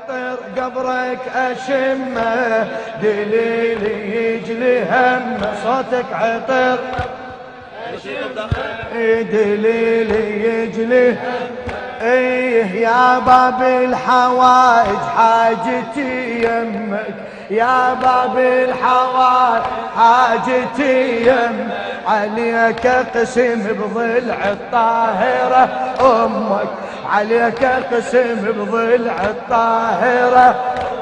عطر قبرك أشمه، دليلي يجلي همه. صوتك عطر دليلي يجلي. ايه يا باب الحوائج حاجتي يمك، يا باب الحوائج حاجتي يمك. عليك اقسم بضلع الطاهرة امك، عليك اقسم بضلع الطاهرة.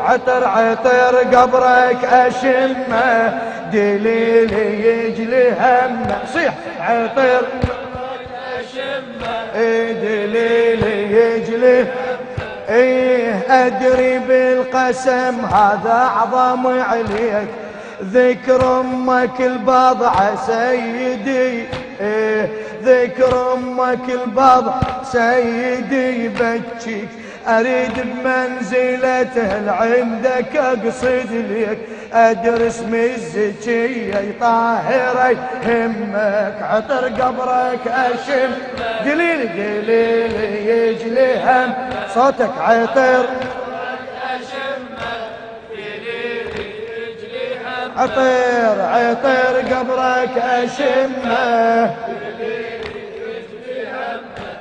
عطر عطر قبرك اشمه، دليلي يجلي همه. صيح عطر دليلي يجلي. ايه ادري بالقسم هذا اعظم عليك، ذكر امك البضعة سيدي. ايه ذكر امك البضعة سيدي بجيك، اريد بمنزلته عندك اقصد ليك. ادرس مزكية طاهرة همك، عطر قبرك اشم، دليل دليل يجلي هم. صوتك عطر عطر عطر قبرك اشمه.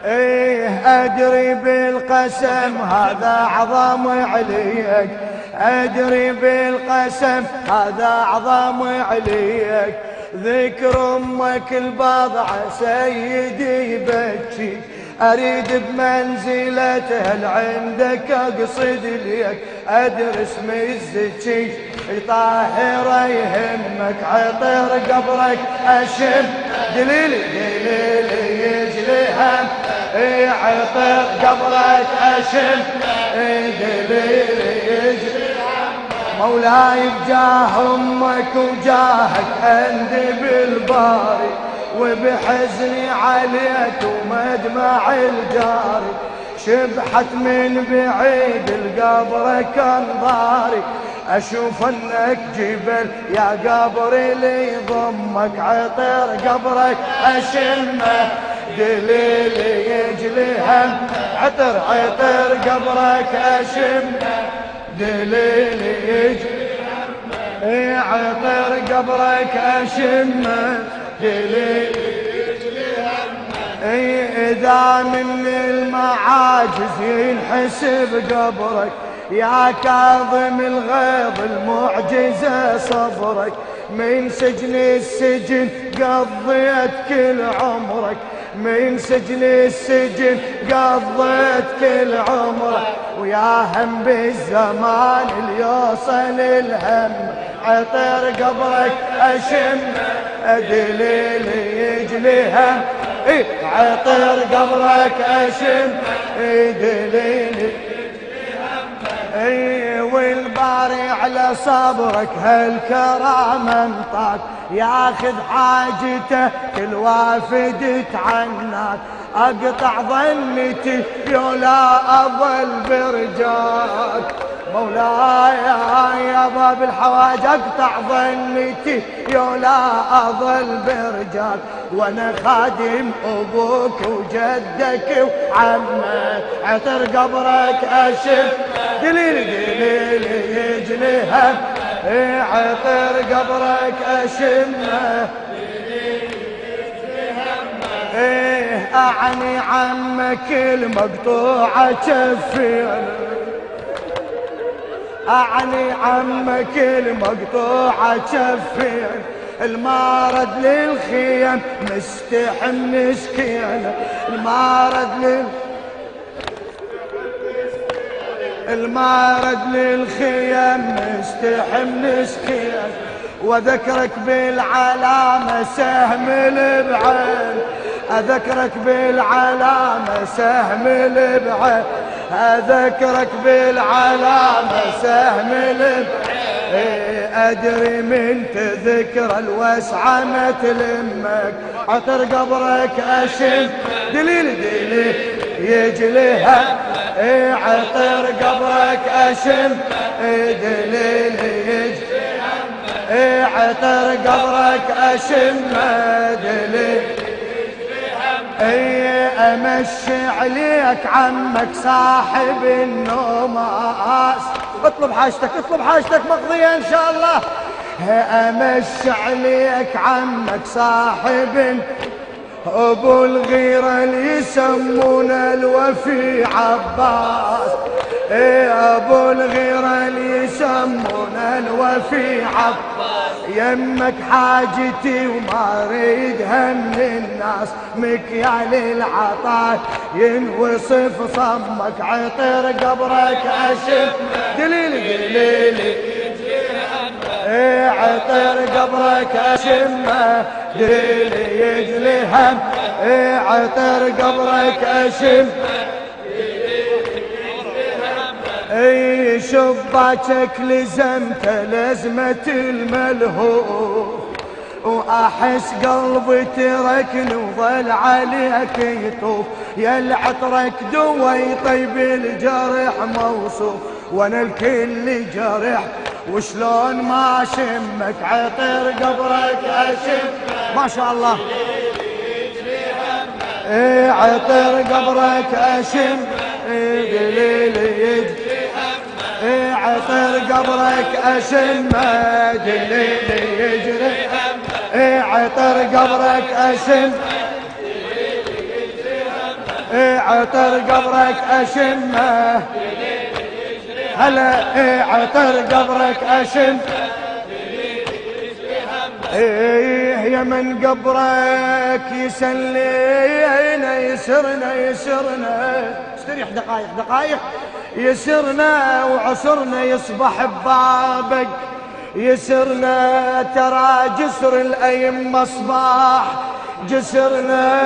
ايه ادري بالقسم هذا اعظم عليك، ادري بالقسم هذا اعظم عليك. ذكر امك البضعة سيدي بجيك، اريد بمنزلته عندك اقصد ليك. ادرس مزكي طاهرة يهمك، عطر قبرك اشم، دليلي دليلي يجلي هم. اي عطر قبرك اشم، دليلي يجلي هم. مولاي بجاه امك وجاهك عندي بالباري، وبحزني عليك ومدمع الجاري. شبحت من بعيد القبرك انظاري، اشوف انك جبل يا قبري لي ضمك. عطر قبرك اشمه، دليلي يجلي هم. عطر عطر قبرك اشمه، دليلي يجلي هم. عطر قبرك اشمه، دليلي يجلي هم. اذا من المعاجز ينحسب قبرك، يا كاظم الغيظ المعجزة صبرك. من سجن السجن قضيت كل عمرك، من سجن السجن قضيت كل عمرك. ويا هم بالزمان ليوصل الهم، عطر قبرك اشم، دليلي يجلي هم. عطر قبرك اشم، دليلي والباري على صبرك هالكرام انطاك. ياخذ حاجته كل وافد تعناك، اقطع ظنتي يولا اظل برجاك. مولاي يا باب الحواج اقطع ظنتي يولا اظل برجاك. وانا خادم ابوك وجدك وعمك، عطر قبرك اشم، دليل دليل يجلي هم. عطر قبرك اشمه، اعني عمك المقطوعة جفين، اعني عمك المقطوعة جفين. المارد للخيم مستحن مسكين، المارد للخيم مستحن مسكين. وذكرك بالعلامة سهم البعين، اذكرك بالعلامة سهم البعين، اذكرك بالعلامة سهم البعين. ادري من تذكر الوسعة ما تلمك، عطر قبرك اشم، دليل دليل يجليها. عطر قبرك اشم، دليل يجليها. عطر قبرك اشم، دليل يجليها. امشي عليك عمك صاحب النوماس. اطلب حاجتك اطلب حاجتك مقضية ان شاء الله. امشي عليك عمك صاحب ابو الغيرة اللي يسمونه الوفي عباس. ابو الغيرة اللي يسمونه الوفي عباس. يمك حاجتي وما اريدها من الناس، مكيال العطاء ينوصف صمك، عطر قبرك اشم دليلي دليلي عطر قبرك اشمه دليلي يجلي هم. عطر قبرك اشم شباكك لزمت لزمة الملهوف، واحس قلبي تركني وظل عليك يطوف. يا العطرك دوا يطيب الجرح موصوف، وانا الكل جرح وشلون ما شمك. عطر قبرك اشم ما شاء الله. عطر قبرك اشم دليلي يجري. عطر قبرك اشم دليلي يجري. عطر قبرك اشم عطر قبرك اشم هلا. عطر قبرك اشم يا من قبرك يسلينا يسرنا يسرنا. استريح دقايق دقايق. يسرنا وعسرنا يصبح ببابك يسرنا. ترى جسر الأيمة صباح جسرنا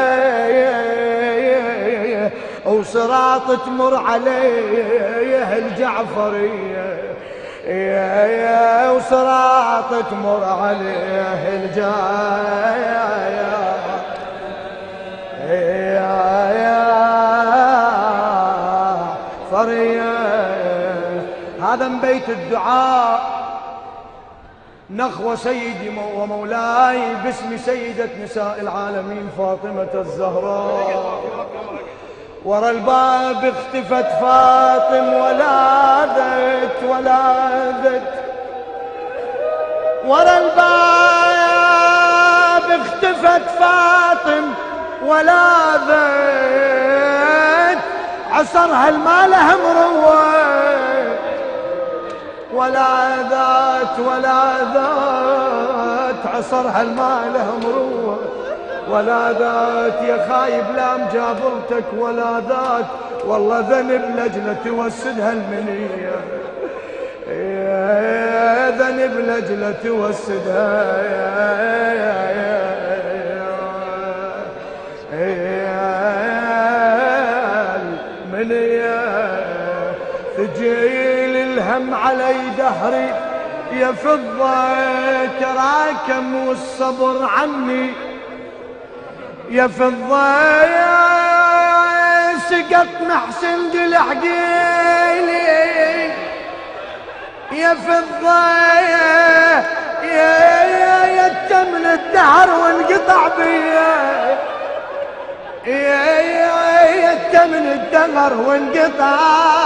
وصراط تمر عليه الجعفرية. وصراط تمر عليه الجاية. فرية هذا من بيت الدعاء. نخوة سيدي ومولاي باسم سيدة نساء العالمين فاطمة الزهراء. ورا الباب اختفت فاطم ولادت ولادت. ورا الباب اختفت فاطم ولادت. عصرها الماله مروه ولا ذات ولا ذات. عصرها الماله مروه ولا ذات. يا خايب لا مجابرتك ولا ذات. والله ذنب لجلة توسدها المنية. ذنب لجلة توسدها المنية. ثجيل الهم علي دهري يا فضة تراكم والصبر عني. يا فضة سقط محسن دلحقيلي. يا فضة يا تمن الدهر وانقطع بيا. يا تمن الدهر وانقطع